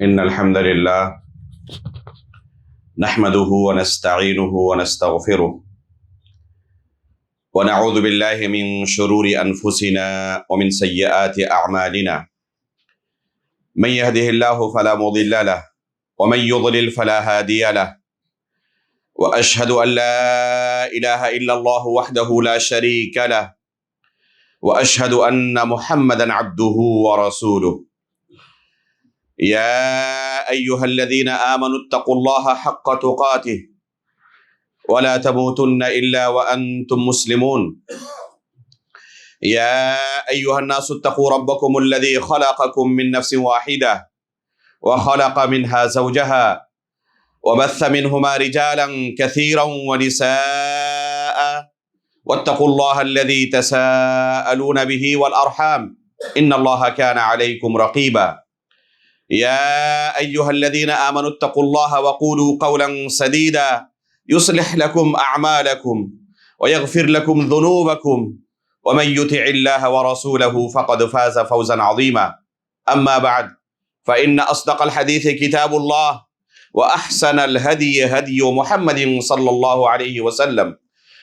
إن الحمد لله نحمده ونستعينه ونستغفره ونعوذ بالله من شرور أنفسنا ومن سيئات أعمالنا من يهده الله فلا مضل له ومن يضلل فلا هادي له وأشهد أن لا إله إلا الله وحده لا شريك له وأشهد أن محمدا عبده ورسوله يا أيها الذين آمنوا اتقوا الله حق تقاته ولا تموتن إلا وأنتم مسلمون يا أيها الناس اتقوا ربكم الذي خلقكم من نفس واحدة وخلق منها زوجها وبث منهما رجالا كثيرا ونساء واتقوا الله الذي تساءلون به والأرحام إن الله كان عليكم رقيبا يا أيها الذين آمنوا اتقوا الله وقولوا قولا سديدا يصلح لكم أعمالكم ويغفر لكم ذنوبكم ومن يطع الله ورسوله فقد فاز فوزا عظيما أما بعد فإن أصدق الحديث كتاب الله وأحسن الهدي هدي محمد صلى الله عليه وسلم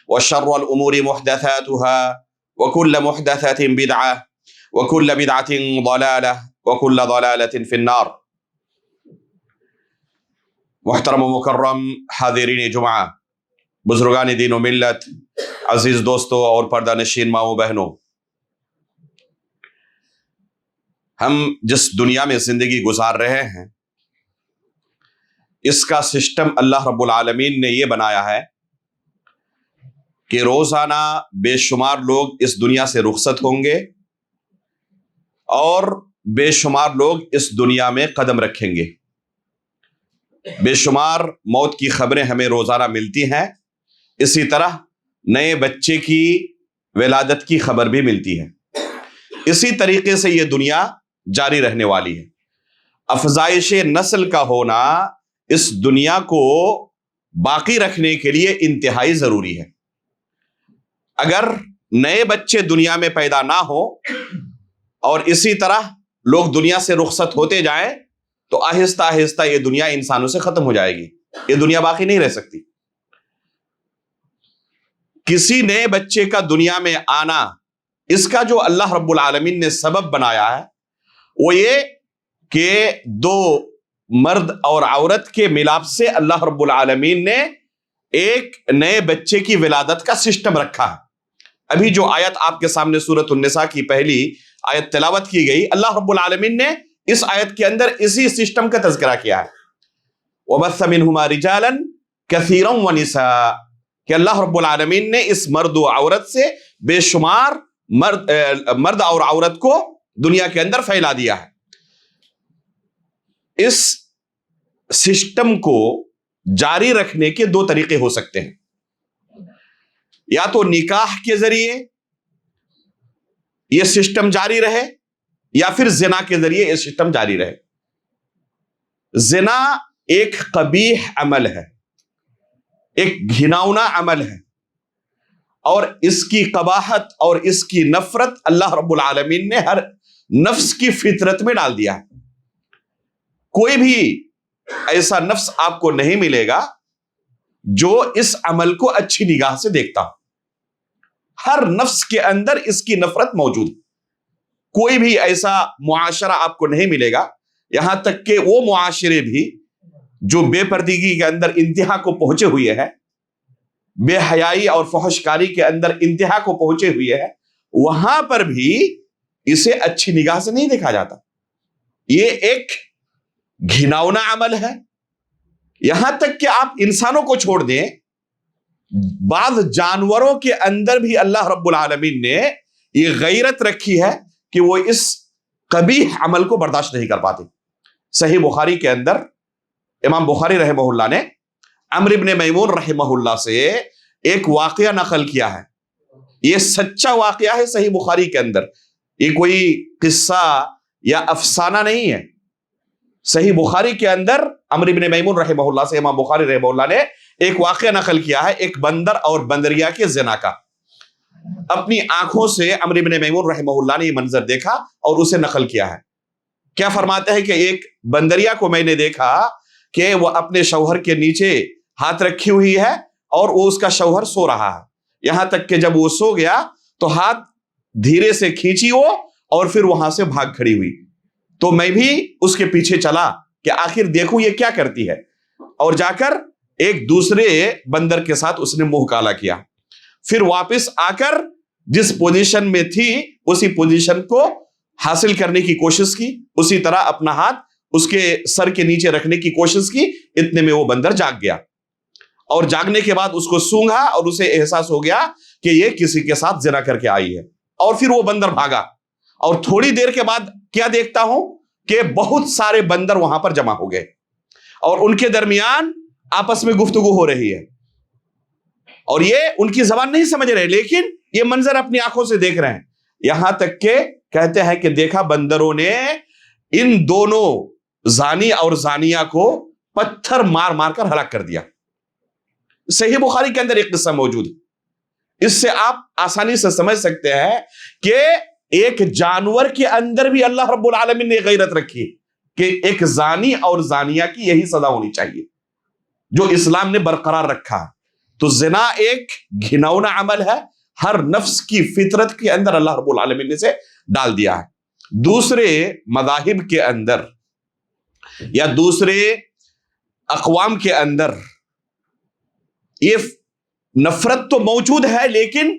وشر الأمور محدثاتها وكل محدثة بدعة وكل بدعة ضلالة وكل ضلالة في النار۔ محترم و مکرم حاضرین جمعہ، بزرگان دین و ملت، عزیز دوستوں اور پردہ نشین ماؤں بہنوں، ہم جس دنیا میں زندگی گزار رہے ہیں اس کا سسٹم اللہ رب العالمین نے یہ بنایا ہے کہ روزانہ بے شمار لوگ اس دنیا سے رخصت ہوں گے اور بے شمار لوگ اس دنیا میں قدم رکھیں گے۔ بے شمار موت کی خبریں ہمیں روزانہ ملتی ہیں، اسی طرح نئے بچے کی ولادت کی خبر بھی ملتی ہے۔ اسی طریقے سے یہ دنیا جاری رہنے والی ہے۔ افزائش نسل کا ہونا اس دنیا کو باقی رکھنے کے لیے انتہائی ضروری ہے۔ اگر نئے بچے دنیا میں پیدا نہ ہو اور اسی طرح لوگ دنیا سے رخصت ہوتے جائیں تو آہستہ آہستہ یہ دنیا انسانوں سے ختم ہو جائے گی، یہ دنیا باقی نہیں رہ سکتی۔ کسی نئے بچے کا دنیا میں آنا، اس کا جو اللہ رب العالمین نے سبب بنایا ہے وہ یہ کہ دو مرد اور عورت کے ملاپ سے اللہ رب العالمین نے ایک نئے بچے کی ولادت کا سسٹم رکھا ہے۔ ابھی جو آیت آپ کے سامنے سورۃ النساء کی پہلی آیت تلاوت کی گئی، اللہ رب العالمین نے اس آیت کے اندر اسی سسٹم کا تذکرہ کیا ہے۔ وَبَثَّ مِنْهُمَا رِجَالًا كَثِيرًا وَنِسَاءً، کہ اللہ رب العالمین نے اس مرد و عورت سے بے شمار مرد اور عورت کو دنیا کے اندر پھیلا دیا ہے۔ اس سسٹم کو جاری رکھنے کے دو طریقے ہو سکتے ہیں، یا تو نکاح کے ذریعے یہ سسٹم جاری رہے یا پھر زنا کے ذریعے یہ سسٹم جاری رہے۔ زنا ایک قبیح عمل ہے، ایک گھناؤنا عمل ہے، اور اس کی قباحت اور اس کی نفرت اللہ رب العالمین نے ہر نفس کی فطرت میں ڈال دیا ہے۔ کوئی بھی ایسا نفس آپ کو نہیں ملے گا جو اس عمل کو اچھی نگاہ سے دیکھتا ہو۔ ہر نفس کے اندر اس کی نفرت موجود ہے۔ کوئی بھی ایسا معاشرہ آپ کو نہیں ملے گا، یہاں تک کہ وہ معاشرے بھی جو بے پردگی کے اندر انتہا کو پہنچے ہوئے ہیں، بے حیائی اور فحش کاری کے اندر انتہا کو پہنچے ہوئے ہیں، وہاں پر بھی اسے اچھی نگاہ سے نہیں دیکھا جاتا۔ یہ ایک گھناؤنا عمل ہے۔ یہاں تک کہ آپ انسانوں کو چھوڑ دیں، بعض جانوروں کے اندر بھی اللہ رب العالمین نے یہ غیرت رکھی ہے کہ وہ اس قبیح عمل کو برداشت نہیں کر پاتے۔ صحیح بخاری کے اندر امام بخاری رحمہ اللہ نے عمرو بن میمون رحمہ اللہ سے ایک واقعہ نقل کیا ہے۔ یہ سچا واقعہ ہے صحیح بخاری کے اندر، یہ کوئی قصہ یا افسانہ نہیں ہے۔ صحیح بخاری کے اندر عمرو بن میمون رحمہ اللہ سے امام بخاری رحمہ اللہ نے ایک واقعہ نقل کیا ہے، ایک بندر اور بندریا کے زنا کا۔ اپنی آنکھوں سے عمرو بن میمون رحمہ اللہ نے یہ منظر دیکھا اور اسے نقل کیا ہے کیا فرماتے ہیں کہ ایک بندریا کو میں نے دیکھا کہ وہ اپنے شوہر کے نیچے ہاتھ رکھی ہوئی ہے اور وہ اس کا شوہر سو رہا ہے، یہاں تک کہ جب وہ سو گیا تو ہاتھ دھیرے سے کھینچی وہ اور پھر وہاں سے بھاگ کھڑی ہوئی، تو میں بھی اس کے پیچھے چلا کہ آخر دیکھوں یہ کیا کرتی ہے، اور جا کر ایک دوسرے بندر کے ساتھ اس نے منہ کالا کیا، پھر واپس آ کر جس پوزیشن میں تھی اسی پوزیشن کو حاصل کرنے کی کوشش کی، اسی طرح اپنا ہاتھ اس کے سر کے نیچے رکھنے کی کوشش کی، اتنے میں وہ بندر جاگ گیا، اور جاگنے کے بعد اس کو سونگھا اور اسے احساس ہو گیا کہ یہ کسی کے ساتھ زنا کر کے آئی ہے، اور پھر وہ بندر بھاگا، اور تھوڑی دیر کے بعد کیا دیکھتا ہوں کہ بہت سارے بندر وہاں پر جمع ہو گئے اور ان کے درمیان آپس میں گفتگو ہو رہی ہے، اور یہ ان کی زبان نہیں سمجھ رہے لیکن یہ منظر اپنی آنکھوں سے دیکھ رہے ہیں، یہاں تک کہ کہتے ہیں کہ دیکھا بندروں نے ان دونوں زانی اور زانیہ کو پتھر مار مار کر ہلاک کر دیا۔ صحیح بخاری کے اندر ایک قصہ موجود ہے، اس سے آپ آسانی سے سمجھ سکتے ہیں کہ ایک جانور کے اندر بھی اللہ رب العالمین نے غیرت رکھی کہ ایک زانی اور زانیہ کی یہی سزا ہونی چاہیے جو اسلام نے برقرار رکھا۔ تو زنا ایک گھناؤنا عمل ہے، ہر نفس کی فطرت کے اندر اللہ رب العالمین نے اسے ڈال دیا ہے۔ دوسرے مذاہب کے اندر یا دوسرے اقوام کے اندر یہ نفرت تو موجود ہے، لیکن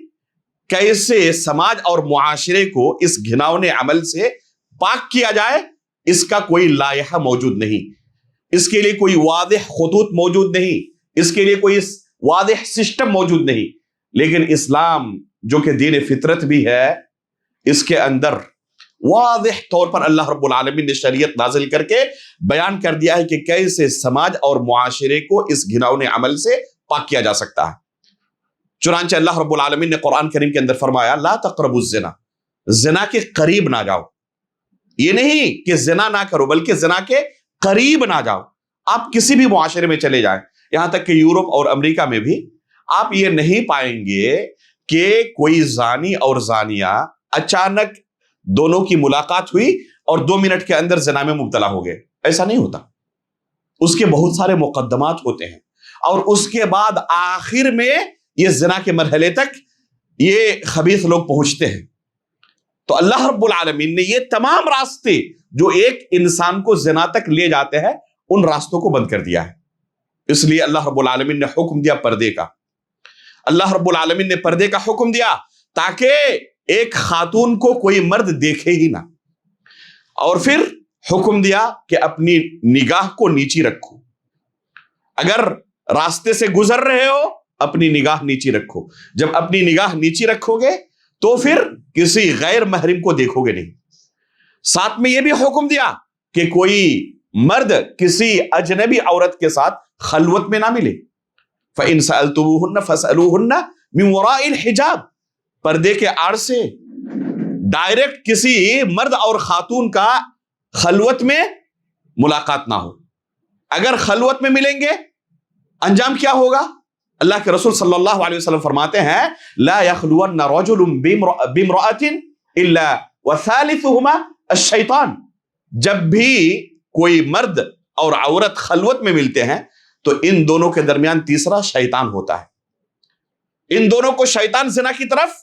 کیسے سماج اور معاشرے کو اس گھناؤنے عمل سے پاک کیا جائے اس کا کوئی لائحہ موجود نہیں، اس کے لیے کوئی واضح خطوط موجود نہیں، اس کے لیے کوئی واضح سسٹم موجود نہیں، لیکن اسلام جو کہ دین فطرت بھی ہے اس کے اندر واضح طور پر اللہ رب العالمین نے شریعت نازل کر کے بیان کر دیا ہے کہ کیسے سماج اور معاشرے کو اس گھناؤنے عمل سے پاک کیا جا سکتا ہے۔ چنانچہ اللہ رب العالمین نے قرآن کریم کے اندر فرمایا لا تقربوا الزنا، زنا کے قریب نہ جاؤ، یہ نہیں کہ زنا نہ کرو بلکہ زنا کے قریب نہ جاؤ۔ آپ کسی بھی معاشرے میں چلے جائیں، یہاں تک کہ یورپ اور امریکہ میں بھی آپ یہ نہیں پائیں گے کہ کوئی زانی اور زانیہ اچانک دونوں کی ملاقات ہوئی اور 2 منٹ کے اندر زنا میں مبتلا ہو گئے، ایسا نہیں ہوتا، اس کے بہت سارے مقدمات ہوتے ہیں، اور اس کے بعد آخر میں یہ زنا کے مرحلے تک یہ خبیث لوگ پہنچتے ہیں۔ تو اللہ رب العالمین نے یہ تمام راستے جو ایک انسان کو زنا تک لے جاتے ہیں ان راستوں کو بند کر دیا ہے، اس لیے اللہ رب العالمین نے حکم دیا پردے کا۔ اللہ رب العالمین نے پردے کا حکم دیا تاکہ ایک خاتون کو کوئی مرد دیکھے ہی نہ، اور پھر حکم دیا کہ اپنی نگاہ کو نیچی رکھو، اگر راستے سے گزر رہے ہو اپنی نگاہ نیچی رکھو، جب اپنی نگاہ نیچی رکھو گے تو پھر کسی غیر محرم کو دیکھو گے نہیں۔ ساتھ میں یہ بھی حکم دیا کہ کوئی مرد کسی اجنبی عورت کے ساتھ خلوت میں نہ ملے، فَإِن سَأَلْتُمُوهُنَّ فَاسْأَلُوهُنَّ مِن وَرَاءِ الْحِجَابِ، پردے کے آڑ سے ڈائریکٹ کسی مرد اور خاتون کا خلوت میں ملاقات نہ ہو۔ اگر خلوت میں ملیں گے انجام کیا ہوگا؟ اللہ کے رسول صلی اللہ علیہ وسلم فرماتے ہیں لا يخلون رجل بامرأة الا وثالثهما الشیطان، جب بھی کوئی مرد اور عورت خلوت میں ملتے ہیں تو ان دونوں کے درمیان تیسرا شیطان ہوتا ہے، ان دونوں کو شیطان زنا کی طرف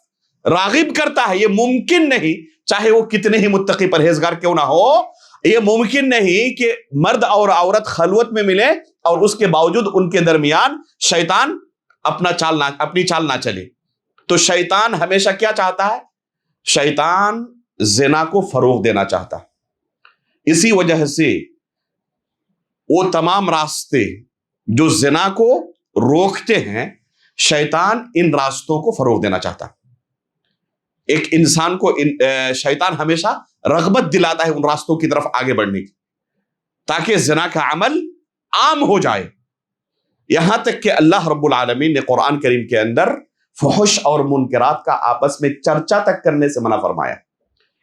راغب کرتا ہے۔ یہ ممکن نہیں، چاہے وہ کتنے ہی متقی پرہیزگار کیوں نہ ہو، یہ ممکن نہیں کہ مرد اور عورت خلوت میں ملے اور اس کے باوجود ان کے درمیان شیطان اپنی چال نہ چلے۔ تو شیطان ہمیشہ کیا چاہتا ہے؟ شیطان زنا کو فروغ دینا چاہتا ہے، اسی وجہ سے وہ تمام راستے جو زنا کو روکتے ہیں شیطان ان راستوں کو فروغ دینا چاہتا ہے۔ ایک انسان کو شیطان ہمیشہ رغبت دلاتا ہے ان راستوں کی طرف آگے بڑھنے کی تاکہ زنا کا عمل عام ہو جائے، یہاں تک کہ اللہ رب العالمین نے قرآن کریم کے اندر فحش اور منکرات کا آپس میں چرچا تک کرنے سے منع فرمایا۔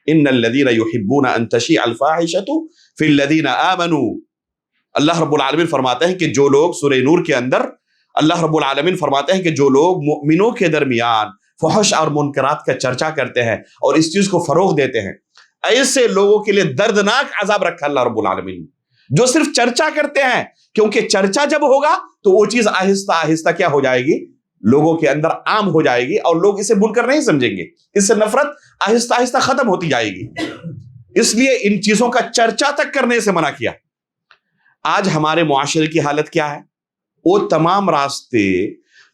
ان الذین یحبون ان تشیع الفاحشۃ فی الذین آمنوا، اللہ رب العالمین فرماتے ہیں کہ جو لوگ، سورہ نور کے اندر اللہ رب العالمین فرماتے ہیں کہ جو لوگ مؤمنوں کے درمیان فحش اور منکرات کا چرچا کرتے ہیں اور اس چیز کو فروغ دیتے ہیں، ایسے لوگوں کے لیے دردناک عذاب رکھا اللہ رب العالمین نے، جو صرف چرچا کرتے ہیں، کیونکہ چرچا جب ہوگا تو وہ چیز آہستہ آہستہ کیا ہو جائے گی، لوگوں کے اندر عام ہو جائے گی، اور لوگ اسے منکر نہیں سمجھیں گے، اس سے نفرت آہستہ آہستہ ختم ہوتی جائے گی۔ اس لیے ان چیزوں کا چرچا تک کرنے سے منع کیا۔ آج ہمارے معاشرے کی حالت کیا ہے؟ وہ تمام راستے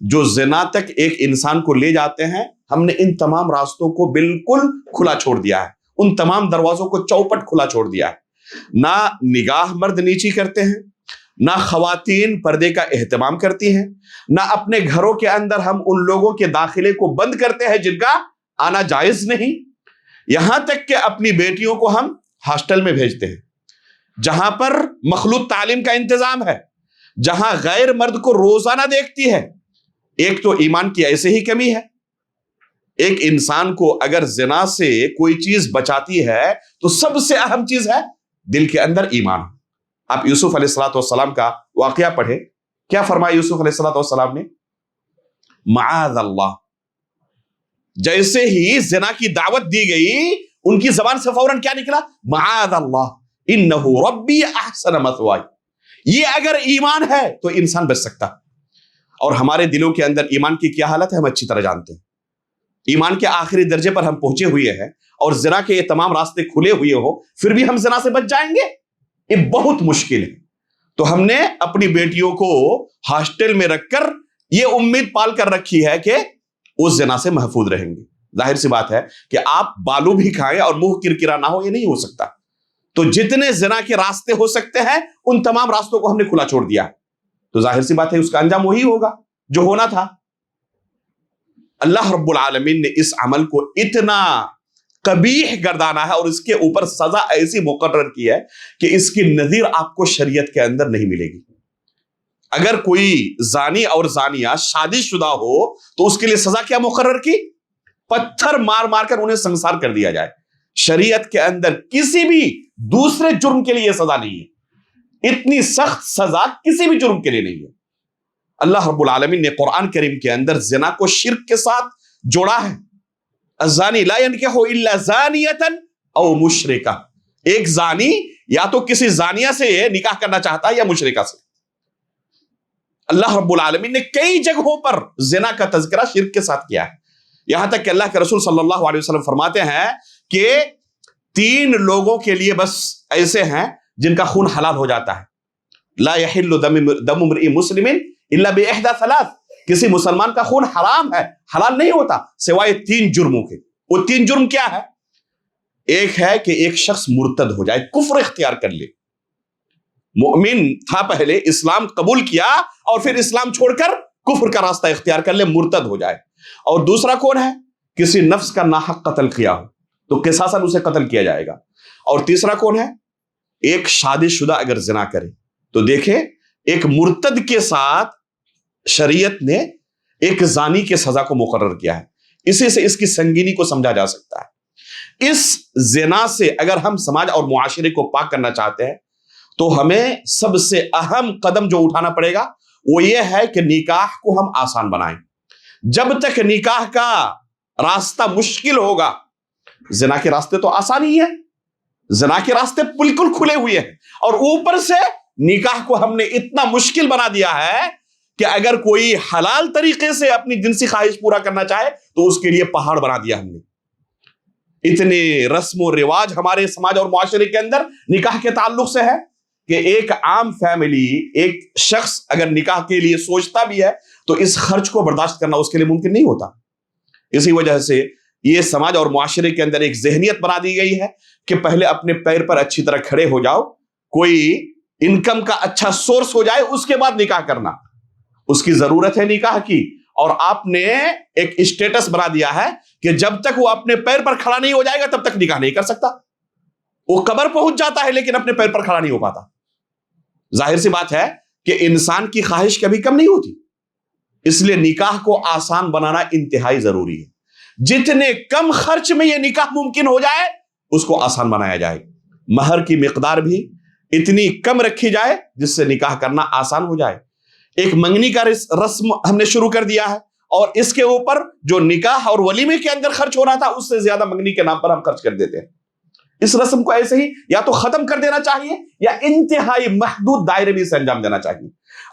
جو زنا تک ایک انسان کو لے جاتے ہیں، ہم نے ان تمام راستوں کو بالکل کھلا چھوڑ دیا ہے، ان تمام دروازوں کو چوپٹ کھلا چھوڑ دیا ہے۔ نہ نگاہ مرد نیچی کرتے ہیں، نہ خواتین پردے کا اہتمام کرتی ہیں، نہ اپنے گھروں کے اندر ہم ان لوگوں کے داخلے کو بند کرتے ہیں جن کا آنا جائز نہیں، یہاں تک کہ اپنی بیٹیوں کو ہم ہاسٹل میں بھیجتے ہیں جہاں پر مخلوط تعلیم کا انتظام ہے، جہاں غیر مرد کو روزانہ دیکھتی ہے۔ ایک تو ایمان کی ایسے ہی کمی ہے، ایک انسان کو اگر زنا سے کوئی چیز بچاتی ہے تو سب سے اہم چیز ہے دل کے اندر ایمان۔ آپ یوسف علیہ السلام کا واقعہ پڑھیں، کیا فرمایا یوسف علیہ السلام نے؟ معاذ اللہ، جیسے ہی زنا کی دعوت دی گئی ان کی زبان سے فوراً کیا نکلا؟ معاذ اللہ انہ ربی احسن مثوائی۔ یہ اگر ایمان ہے تو انسان بچ سکتا، اور ہمارے دلوں کے اندر ایمان کی کیا حالت ہے ہم اچھی طرح جانتے ہیں۔ ایمان کے آخری درجے پر ہم پہنچے ہوئے ہیں، اور زنا کے یہ تمام راستے کھلے ہوئے ہو پھر بھی ہم زنا سے بچ جائیں گے، یہ بہت مشکل ہے۔ تو ہم نے اپنی بیٹیوں کو ہاسٹل میں رکھ کر یہ امید پال کر رکھی ہے کہ وہ زنا سے محفوظ رہیں گے۔ ظاہر سی بات ہے کہ آپ بالو بھی کھائیں اور منہ کرکرا نہ ہو، یہ نہیں ہو سکتا۔ تو جتنے زنا کے راستے ہو سکتے ہیں ان تمام راستوں کو ہم نے کھلا چھوڑ دیا، تو ظاہر سی بات ہے اس کا انجام وہی ہوگا جو ہونا تھا۔ اللہ رب العالمین نے اس عمل کو اتنا قبیح گردانا ہے اور اس کے اوپر سزا ایسی مقرر کی ہے کہ اس کی نظیر آپ کو شریعت کے اندر نہیں ملے گی۔ اگر کوئی زانی اور زانیہ شادی شدہ ہو تو اس کے لیے سزا کیا مقرر کی؟ پتھر مار مار کر انہیں سنسار کر دیا جائے۔ شریعت کے اندر کسی بھی دوسرے جرم کے لیے یہ سزا نہیں ہے، اتنی سخت سزا کسی بھی جرم کے لیے نہیں ہے۔ اللہ رب العالمین نے قرآن کریم کے اندر زنا کو شرک کے ساتھ جوڑا ہے۔ الزانی لا ينکح الا زانیۃ او مشرکہ، ایک زانی یا تو کسی زانیہ سے نکاح کرنا چاہتا ہے یا مشرکہ سے۔ اللہ رب العالمین نے کئی جگہوں پر زنا کا تذکرہ شرک کے ساتھ کیا ہے، یہاں تک کہ اللہ کے رسول صلی اللہ علیہ وسلم فرماتے ہیں کہ 3 لوگوں کے لیے بس ایسے ہیں جن کا خون حلال ہو جاتا ہے۔ لا يحل دم امرئ مسلم الا باحدى ثلاث، کسی مسلمان کا خون حرام ہے، حلال نہیں ہوتا سوائے 3 جرموں کے۔ وہ 3 جرم کیا ہے؟ ایک ہے کہ ایک شخص مرتد ہو جائے، کفر اختیار کر لے، مؤمن تھا پہلے، اسلام قبول کیا اور پھر اسلام چھوڑ کر کفر کا راستہ اختیار کر لے، مرتد ہو جائے۔ اور دوسرا کون ہے؟ کسی نفس کا ناحق قتل کیا ہو تو قصاصاً اسے قتل کیا جائے گا۔ اور تیسرا کون ہے؟ ایک شادی شدہ اگر زنا کرے تو دیکھیں ایک مرتد کے ساتھ شریعت نے ایک زانی کے سزا کو مقرر کیا ہے، اسی سے اس کی سنگینی کو سمجھا جا سکتا ہے۔ اس زنا سے اگر ہم سماج اور معاشرے کو پاک کرنا چاہتے ہیں تو ہمیں سب سے اہم قدم جو اٹھانا پڑے گا وہ یہ ہے کہ نکاح کو ہم آسان بنائیں۔ جب تک نکاح کا راستہ مشکل ہوگا، زنا کے راستے تو آسان ہی ہیں، زنا کے راستے بالکل کھلے ہوئے ہیں، اور اوپر سے نکاح کو ہم نے اتنا مشکل بنا دیا ہے کہ اگر کوئی حلال طریقے سے اپنی جنسی خواہش پورا کرنا چاہے تو اس کے لیے پہاڑ بنا دیا ہم نے۔ اتنے رسم و رواج ہمارے سماج اور معاشرے کے اندر نکاح کے تعلق سے ہے کہ ایک عام فیملی، ایک شخص اگر نکاح کے لیے سوچتا بھی ہے تو اس خرچ کو برداشت کرنا اس کے لیے ممکن نہیں ہوتا۔ اسی وجہ سے یہ سماج اور معاشرے کے اندر ایک ذہنیت بنا دی گئی ہے کہ پہلے اپنے پیر پر اچھی طرح کھڑے ہو جاؤ، کوئی انکم کا اچھا سورس ہو جائے، اس کے بعد نکاح کرنا۔ اس کی ضرورت ہے نکاح کی، اور آپ نے ایک اسٹیٹس بنا دیا ہے کہ جب تک وہ اپنے پیر پر کھڑا نہیں ہو جائے گا تب تک نکاح نہیں کر سکتا۔ وہ قبر پہنچ جاتا ہے لیکن اپنے پیر پر کھڑا نہیں ہو پاتا۔ ظاہر سی بات ہے کہ انسان کی خواہش کبھی کم نہیں ہوتی، اس لیے نکاح کو آسان بنانا انتہائی ضروری ہے۔ جتنے کم خرچ میں یہ نکاح ممکن ہو جائے اس کو آسان بنایا جائے۔ مہر کی مقدار بھی اتنی کم رکھی جائے جس سے نکاح کرنا آسان ہو جائے۔ ایک منگنی کا رسم ہم نے شروع کر دیا ہے، اور اس کے اوپر جو نکاح اور ولیمے کے اندر خرچ ہو رہا تھا اس سے زیادہ منگنی کے نام پر ہم خرچ کر دیتے ہیں۔ اس رسم کو ایسے ہی یا تو ختم کر دینا چاہیے یا انتہائی محدود دائرے میں اسے انجام دینا چاہیے.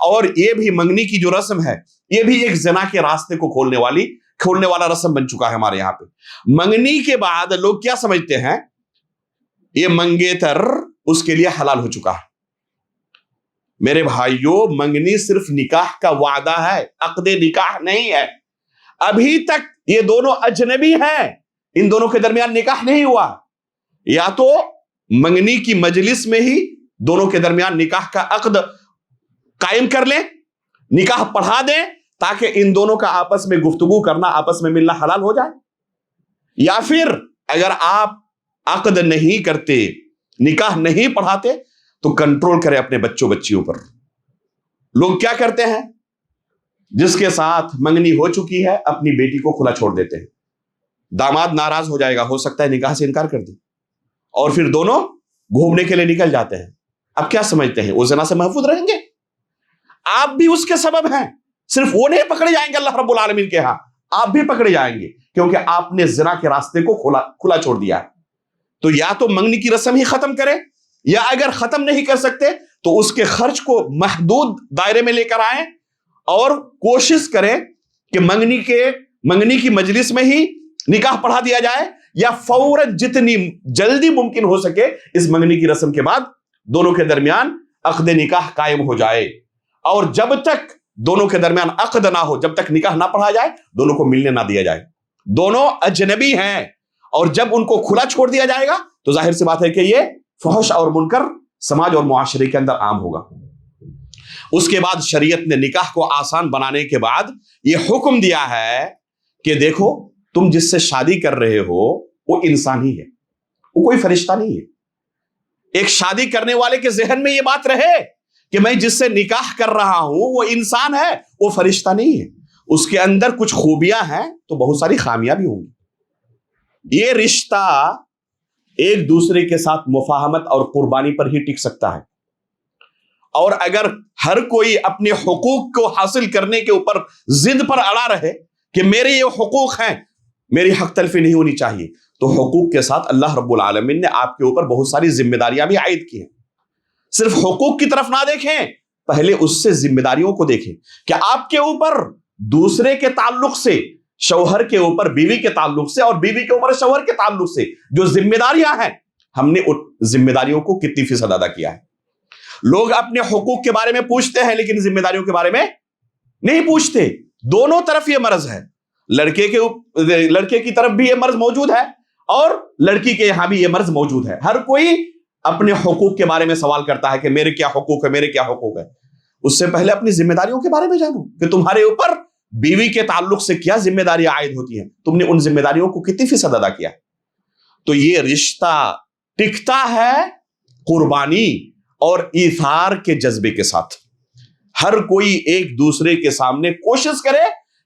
اور یہ بھی منگنی کی جو رسم ہے یہ بھی ایک زنا کے راستے کو کھولنے والا رسم بن چکا ہے ہمارے یہاں پہ. منگنی کے بعد لوگ کیا سمجھتے ہیں؟ یہ منگیتر اس کے لیے حلال ہو چکا ہے. میرے بھائیوں، منگنی صرف نکاح کا وعدہ ہے، عقد نکاح نہیں ہے. ابھی تک یہ دونوں اجنبی ہیں، ان دونوں کے درمیان نکاح نہیں ہوا. یا تو منگنی کی مجلس میں ہی دونوں کے درمیان نکاح کا عقد قائم کر لیں، نکاح پڑھا دیں تاکہ ان دونوں کا آپس میں گفتگو کرنا، آپس میں ملنا حلال ہو جائے. یا پھر اگر آپ عقد نہیں کرتے، نکاح نہیں پڑھاتے تو کنٹرول کریں اپنے بچوں بچیوں پر. لوگ کیا کرتے ہیں؟ جس کے ساتھ منگنی ہو چکی ہے اپنی بیٹی کو کھلا چھوڑ دیتے ہیں. داماد ناراض ہو جائے گا، ہو سکتا ہے نکاح سے انکار کر دے، اور پھر دونوں گھومنے کے لیے نکل جاتے ہیں. اب کیا سمجھتے ہیں وہ زنا سے محفوظ رہیں گے؟ آپ بھی اس کے سبب ہیں. صرف وہ نہیں پکڑے جائیں گے اللہ رب العالمین کے ہاں، آپ بھی پکڑے جائیں گے کیونکہ آپ نے زنا کے راستے کو کھلا چھوڑ دیا ہے. تو یا تو منگنی کی رسم ہی ختم کریں، یا اگر ختم نہیں کر سکتے تو اس کے خرچ کو محدود دائرے میں لے کر آئیں اور کوشش کریں کہ منگنی کی مجلس میں ہی نکاح پڑھا دیا جائے، یا فوراً جتنی جلدی ممکن ہو سکے اس منگنی کی رسم کے بعد دونوں کے درمیان عقد نکاح قائم ہو جائے. اور جب تک دونوں کے درمیان عقد نہ ہو، جب تک نکاح نہ پڑھا جائے، دونوں کو ملنے نہ دیا جائے. دونوں اجنبی ہیں، اور جب ان کو کھلا چھوڑ دیا جائے گا تو ظاہر سی بات ہے کہ یہ فحش اور منکر سماج اور معاشرے کے اندر عام ہوگا. اس کے بعد شریعت نے نکاح کو آسان بنانے کے بعد یہ حکم دیا ہے کہ دیکھو تم جس سے شادی کر رہے ہو وہ انسان ہی ہے، وہ کوئی فرشتہ نہیں ہے. ایک شادی کرنے والے کے ذہن میں یہ بات رہے کہ میں جس سے نکاح کر رہا ہوں وہ انسان ہے، وہ فرشتہ نہیں ہے. اس کے اندر کچھ خوبیاں ہیں تو بہت ساری خامیاں بھی ہوں گی. یہ رشتہ ایک دوسرے کے ساتھ مفاہمت اور قربانی پر ہی ٹک سکتا ہے. اور اگر ہر کوئی اپنے حقوق کو حاصل کرنے کے اوپر ضد پر اڑا رہے کہ میرے یہ حقوق ہیں، میری حق تلفی نہیں ہونی چاہیے، تو حقوق کے ساتھ اللہ رب العالمین نے آپ کے اوپر بہت ساری ذمہ داریاں بھی عائد کی ہیں. صرف حقوق کی طرف نہ دیکھیں، پہلے اس سے ذمہ داریوں کو دیکھیں کہ آپ کے اوپر دوسرے کے تعلق سے، شوہر کے اوپر بیوی کے تعلق سے اور بیوی کے اوپر شوہر کے تعلق سے جو ذمہ داریاں ہیں، ہم نے ان ذمہ داریوں کو کتنی فیصد ادا کیا ہے. لوگ اپنے حقوق کے بارے میں پوچھتے ہیں لیکن ذمہ داریوں کے بارے میں نہیں پوچھتے. دونوں طرف یہ مرض ہے، لڑکے کی طرف بھی یہ مرض موجود ہے اور لڑکی کے یہاں بھی یہ مرض موجود ہے. ہر کوئی اپنے حقوق کے بارے میں سوال کرتا ہے کہ میرے کیا حقوق ہے، میرے کیا حقوق ہے. اس سے پہلے اپنی ذمہ داریوں کے بارے میں جانو کہ تمہارے اوپر بیوی کے تعلق سے کیا ذمہ داریاں عائد ہوتی ہیں، تم نے ان ذمہ داریوں کو کتنی فیصد ادا کیا. تو یہ رشتہ ٹکتا ہے قربانی اور ایثار کے جذبے کے ساتھ. ہر کوئی ایک دوسرے کے سامنے کوشش کرے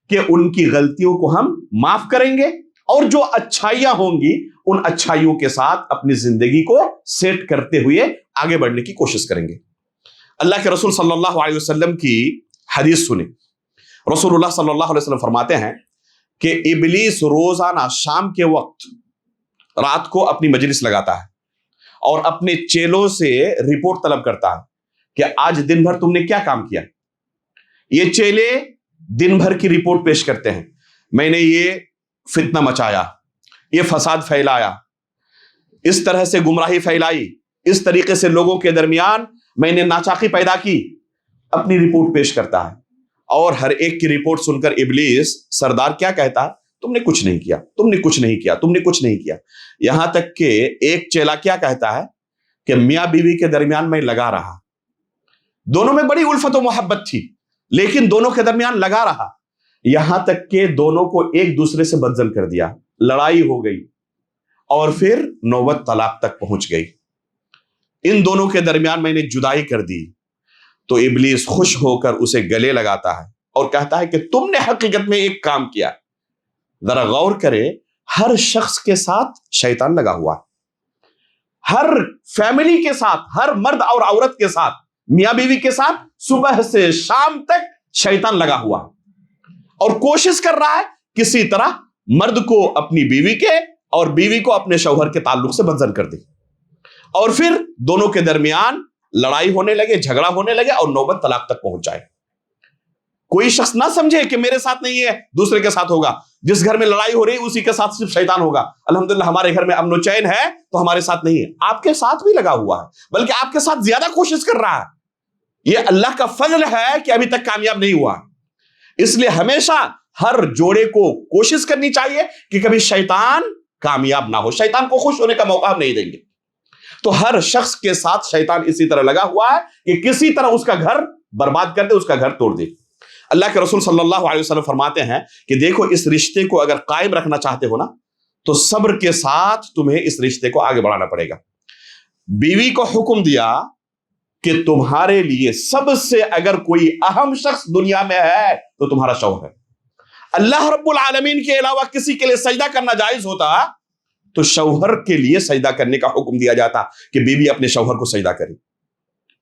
کہ ان کی غلطیوں کو ہم معاف کریں گے اور جو اچھائیاں ہوں گی ان اچھائیوں کے ساتھ اپنی زندگی کو سیٹ کرتے ہوئے آگے بڑھنے کی کوشش کریں گے. اللہ کے رسول صلی اللہ علیہ وسلم کی حدیث سنیں. رسول اللہ صلی اللہ علیہ وسلم فرماتے ہیں کہ ابلیس روزانہ شام کے وقت رات کو اپنی مجلس لگاتا ہے اور اپنے چیلوں سے رپورٹ طلب کرتا ہے کہ آج دن بھر تم نے کیا کام کیا. یہ چیلے دن بھر کی رپورٹ پیش کرتے ہیں، میں نے یہ فتنہ مچایا، یہ فساد پھیلایا، اس طرح سے گمراہی پھیلائی، اس طریقے سے لوگوں کے درمیان میں نے ناچاقی پیدا کی. اپنی رپورٹ پیش کرتا ہے اور ہر ایک کی رپورٹ سن کر ابلیس سردار کیا کہتا ہے؟ تم نے کچھ نہیں کیا، تم نے کچھ نہیں کیا، تم نے کچھ نہیں کیا. یہاں تک کہ ایک چیلا کیا کہتا ہے کہ میاں بیوی کے درمیان میں لگا رہا، دونوں میں بڑی الفت و محبت تھی لیکن دونوں کے درمیان لگا رہا، یہاں تک کہ دونوں کو ایک دوسرے سے بدزن کر دیا، لڑائی ہو گئی اور پھر نوبت طلاق تک پہنچ گئی. ان دونوں کے درمیان میں نے جدائی کر دی. تو ابلیس خوش ہو کر اسے گلے لگاتا ہے اور کہتا ہے کہ تم نے حقیقت میں ایک کام کیا. ذرا غور کرے، ہر شخص کے ساتھ شیطان لگا ہوا ہے، ہر فیملی کے ساتھ، ہر مرد اور عورت کے ساتھ، میاں بیوی کے ساتھ صبح سے شام تک شیطان لگا ہوا ہے اور کوشش کر رہا ہے کسی طرح مرد کو اپنی بیوی کے اور بیوی کو اپنے شوہر کے تعلق سے بدزن کر دی، اور پھر دونوں کے درمیان لڑائی ہونے لگے، جھگڑا ہونے لگے، اور نوبت طلاق تک پہنچ جائے۔ کوئی شخص نہ سمجھے کہ میرے ساتھ نہیں ہے، دوسرے کے ساتھ ہوگا۔ جس گھر میں لڑائی ہو رہی ہے اسی کے ساتھ صرف شیطان ہوگا۔ الحمدللہ ہمارے گھر میں امن و چین ہے تو ہمارے ساتھ نہیں ہے، آپ کے ساتھ بھی لگا ہوا ہے، بلکہ آپ کے ساتھ زیادہ کوشش کر رہا ہے۔ یہ اللہ کا فضل ہے کہ ابھی تک کامیاب نہیں ہوا۔ اس لیے ہمیشہ ہر جوڑے کو کوشش کرنی چاہیے کہ کبھی شیطان کامیاب نہ ہو، شیطان کو خوش ہونے کا موقع ہم نہیں دیں گے۔ تو ہر شخص کے ساتھ شیطان اسی طرح لگا ہوا ہے کہ کسی طرح اس کا گھر برباد کر دے، اس کا گھر توڑ دے۔ اللہ کے رسول صلی اللہ علیہ وسلم فرماتے ہیں کہ دیکھو اس رشتے کو اگر قائم رکھنا چاہتے ہو نا تو صبر کے ساتھ تمہیں اس رشتے کو آگے بڑھانا پڑے گا۔ بیوی کو حکم دیا کہ تمہارے لیے سب سے اگر کوئی اہم شخص دنیا میں ہے تو تمہارا شوہر ہے۔ اللہ رب العالمین کے علاوہ کسی کے لیے سجدہ کرنا جائز ہوتا تو شوہر کے لیے سجدہ کرنے کا حکم دیا جاتا کہ بیوی اپنے شوہر کو سجدہ کرے۔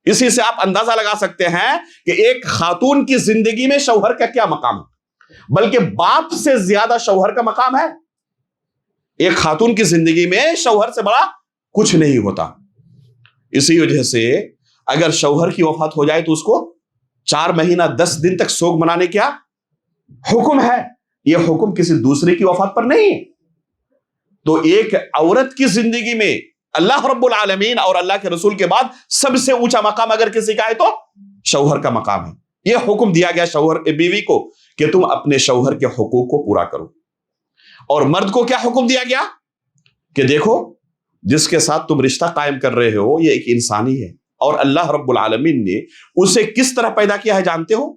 اسی سے آپ اندازہ لگا سکتے ہیں کہ ایک خاتون کی زندگی میں شوہر کا کیا مقام ہے، بلکہ باپ سے زیادہ شوہر کا مقام ہے۔ ایک خاتون کی زندگی میں شوہر سے بڑا کچھ نہیں ہوتا۔ اسی وجہ سے اگر شوہر کی وفات ہو جائے تو اس کو 4 مہینہ 10 دن تک سوگ منانے کیا حکم ہے۔ یہ حکم کسی دوسرے کی وفات پر نہیں۔ تو ایک عورت کی زندگی میں اللہ رب العالمین اور اللہ کے رسول کے بعد سب سے اونچا مقام اگر کسی کا ہے تو شوہر کا مقام ہے۔ یہ حکم دیا گیا شوہر بیوی کو کہ تم اپنے شوہر کے حقوق کو پورا کرو۔ اور مرد کو کیا حکم دیا گیا کہ دیکھو جس کے ساتھ تم رشتہ قائم کر رہے ہو یہ ایک انسانی ہے، اور اللہ رب العالمین نے اسے کس طرح پیدا کیا ہے جانتے ہو؟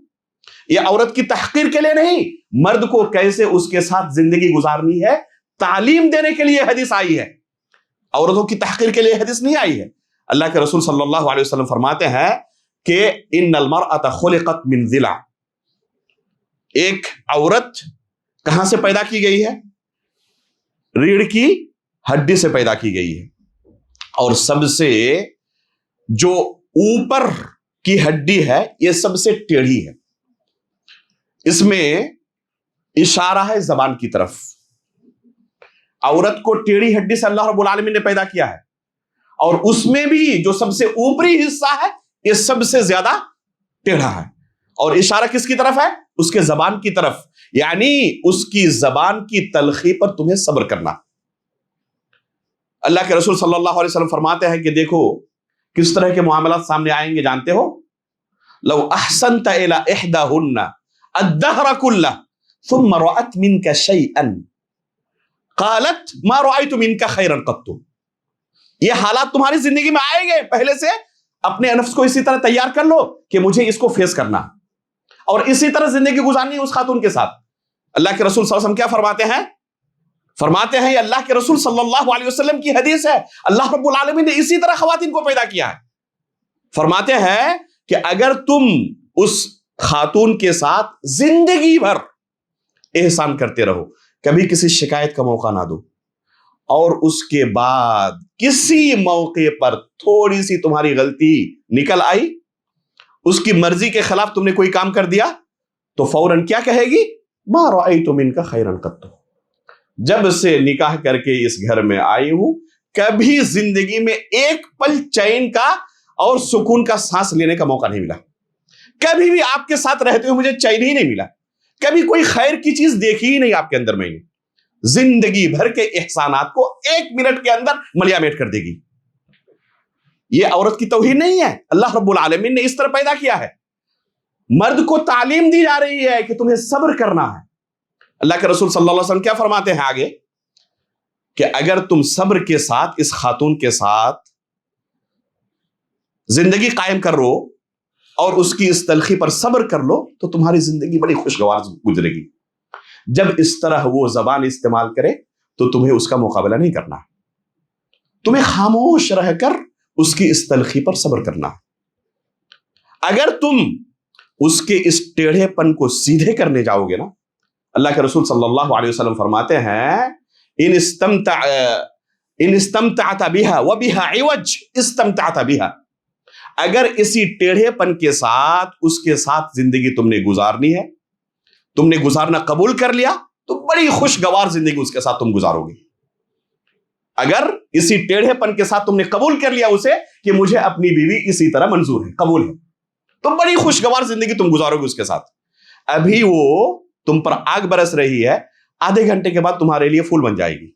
یہ عورت کی تحقیر کے لیے نہیں، مرد کو کیسے اس کے ساتھ زندگی گزارنی ہے تعلیم دینے کے لیے حدیث آئی ہے۔ عورتوں کی تحقیر کے لیے حدیث نہیں آئی ہے۔ اللہ کے رسول صلی اللہ علیہ وسلم فرماتے ہیں کہ ان المرأة خلقت من ضلع، ایک عورت کہاں سے پیدا کی گئی ہے؟ ریڑھ کی ہڈی سے پیدا کی گئی ہے، اور سب سے جو اوپر کی ہڈی ہے یہ سب سے ٹیڑھی ہے۔ اس میں اشارہ ہے زبان کی طرف۔ عورت کو ٹیڑھی ہڈی سے اللہ رب العالمین نے پیدا کیا ہے، اور اس میں بھی جو سب سے اوپری حصہ ہے یہ سب سے زیادہ ٹیڑھا ہے، اور اشارہ کس کی طرف ہے؟ اس کے زبان کی طرف، یعنی اس کی زبان کی تلخی پر تمہیں صبر کرنا۔ اللہ کے رسول صلی اللہ علیہ وسلم فرماتے ہیں کہ دیکھو کس طرح کے معاملات سامنے آئیں گے جانتے ہو؟ لو احسنت الى احداهن الدهر كله ثم رأت منك شيئا قالت ما رأيت منك خيرا قط۔ یہ حالات تمہاری زندگی میں آئیں گے، پہلے سے اپنے نفس کو اسی طرح تیار کر لو کہ مجھے اس کو فیس کرنا اور اسی طرح زندگی گزارنی اس خاتون کے ساتھ۔ اللہ کے رسول صلی اللہ علیہ وسلم کیا فرماتے ہیں یہ اللہ کے رسول صلی اللہ علیہ وسلم کی حدیث ہے۔ اللہ رب العالمین نے اسی طرح خواتین کو پیدا کیا ہے۔ فرماتے ہیں کہ اگر تم اس خاتون کے ساتھ زندگی بھر احسان کرتے رہو، کبھی کسی شکایت کا موقع نہ دو، اور اس کے بعد کسی موقع پر تھوڑی سی تمہاری غلطی نکل آئی، اس کی مرضی کے خلاف تم نے کوئی کام کر دیا، تو فوراً کیا کہے گی؟ ما رأیت منک خیرا قط۔ جب سے نکاح کر کے اس گھر میں آئی ہوں کبھی زندگی میں ایک پل چین کا اور سکون کا سانس لینے کا موقع نہیں ملا، کبھی بھی آپ کے ساتھ رہتے ہوئے مجھے چین ہی نہیں ملا، کبھی کوئی خیر کی چیز دیکھی ہی نہیں آپ کے اندر میں نے۔ زندگی بھر کے احسانات کو 1 منٹ کے اندر ملیا میٹ کر دے گی۔ یہ عورت کی توہین نہیں ہے، اللہ رب العالمین نے اس طرح پیدا کیا ہے۔ مرد کو تعلیم دی جا رہی ہے کہ تمہیں صبر کرنا ہے۔ اللہ کے رسول صلی اللہ علیہ وسلم کیا فرماتے ہیں آگے کہ اگر تم صبر کے ساتھ اس خاتون کے ساتھ زندگی قائم کر لو اور اس کی اس تلخی پر صبر کر لو تو تمہاری زندگی بڑی خوشگوار گزرے گی۔ جب اس طرح وہ زبان استعمال کرے تو تمہیں اس کا مقابلہ نہیں کرنا، تمہیں خاموش رہ کر اس کی اس تلخی پر صبر کرنا۔ اگر تم اس کے اس ٹیڑھے پن کو سیدھے کرنے جاؤ گے نا، اللہ کے رسول صلی اللہ علیہ وسلم فرماتے ہیں ان استمتعت بها وبها عوج استمتعت بها، اگر اسی ٹیڑھے پن کے ساتھ اس کے ساتھ زندگی تم نے گزارنی ہے، تم نے گزارنا قبول کر لیا، تو بڑی خوشگوار زندگی اس کے ساتھ تم گزارو گے۔ اگر اسی ٹیڑھے پن کے ساتھ تم نے قبول کر لیا اسے کہ مجھے اپنی بیوی اسی طرح منظور ہے، قبول ہے، تو بڑی خوشگوار زندگی تم گزارو گے اس کے ساتھ۔ ابھی وہ تم پر آگ برس رہی ہے، آدھے گھنٹے کے بعد تمہارے لیے پھول بن جائے گی۔